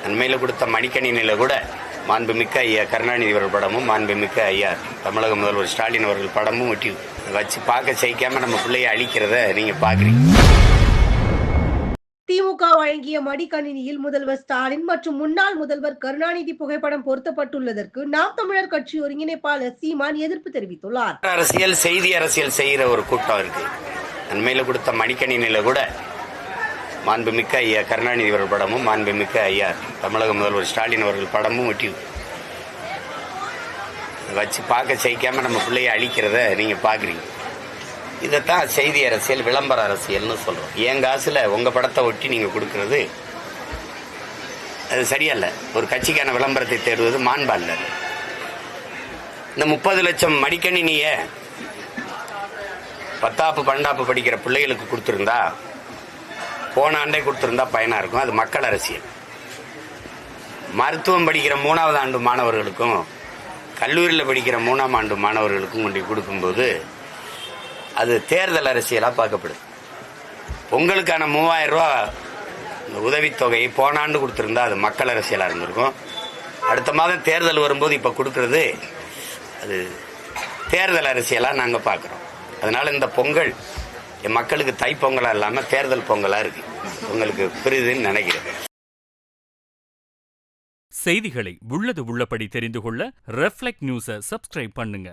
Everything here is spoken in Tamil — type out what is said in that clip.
அண்மையில் கொடுத்த மடிக்கணினியில் கூட மாண்புமிக்க ஐயா கருணாநிதி அவர்கள் படமும் மாண்புமிக்க ஐயா தமிழக முதல்வர் ஸ்டாலின் அவர்கள் படமும் ஒட்டி வச்சு பார்க்க செய்யாம நம்ம பிள்ளைய அழிக்கிறத நீங்க பாக்குறீங்க. திமுக வழங்கிய மடிக்கணினியில் முதல்வர் ஸ்டாலின் மற்றும் முன்னாள் முதல்வர் கருணாநிதி புகைப்படம் பொருத்தப்பட்டுள்ளதற்கு நாம் தமிழர் கட்சி ஒருங்கிணைப்பாளர் சீமான் எதிர்ப்பு தெரிவித்துள்ளார். அரசியல் செய்தி அரசியல் செய்யற ஒரு கூட்டம் இருக்கு. அண்மையில் கொடுத்த மடிக்கணினியில கூட மாண்புமிக்க ஐயா கருணாநிதி அவர்கள் படமும் மாண்புமிக்க ஐயா தமிழக முதல்வர் ஸ்டாலின் அவர்கள் படமும் ஒட்டி வச்சு பார்க்க செய்யாம நம்ம பிள்ளைய அழிக்கிறத நீங்க பாக்குறீங்க. இதைத்தான் செய்தி அரசியல் விளம்பர அரசியல்னு சொல்றோம். என் காசுல உங்க படத்தை ஒட்டி நீங்க கொடுக்கறது அது சரியல்ல. ஒரு கட்சிக்கான விளம்பரத்தை தேடுவது மாண்பா இல்ல. இந்த 30 லட்சம் மடிக்கணினிய 10ஆப்பு 12ஆப்பு படிக்கிற பிள்ளைகளுக்கு கொடுத்திருந்தா, போன ஆண்டே கொடுத்திருந்தா பயனா இருக்கும். அது மக்கள் அரசியல். மருத்துவம் படிக்கிற 3ஆவது ஆண்டு மாணவர்களுக்கும் கல்லூரியில் படிக்கிற 3ஆம் ஆண்டு மாணவர்களுக்கும் கொண்டு கொடுக்கும்போது அது தேர்தல் அரசியலா பார்க்கப்படுது. பொங்கலுக்கான 3000 ரூபா உதவித்தொகையை போன ஆண்டு கொடுத்திருந்தா அது மக்கள் அரசியலா இருந்திருக்கும். அடுத்த மாதம் தேர்தல் வரும்போது இப்ப கொடுக்கறது அது தேர்தல் அரசியலா நாங்க பார்க்கிறோம். அதனால இந்த பொங்கல் என் மக்களுக்கு தைப்பொங்கலா இல்லாம தேர்தல் பொங்கலா இருக்கு. உங்களுக்கு புரியுதுன்னு நினைக்கிறேன். செய்திகளை உள்ளது உள்ளபடி தெரிந்து கொள்ள ரெஃப்ளெக்ட் நியூஸை சப்ஸ்கிரைப் பண்ணுங்க.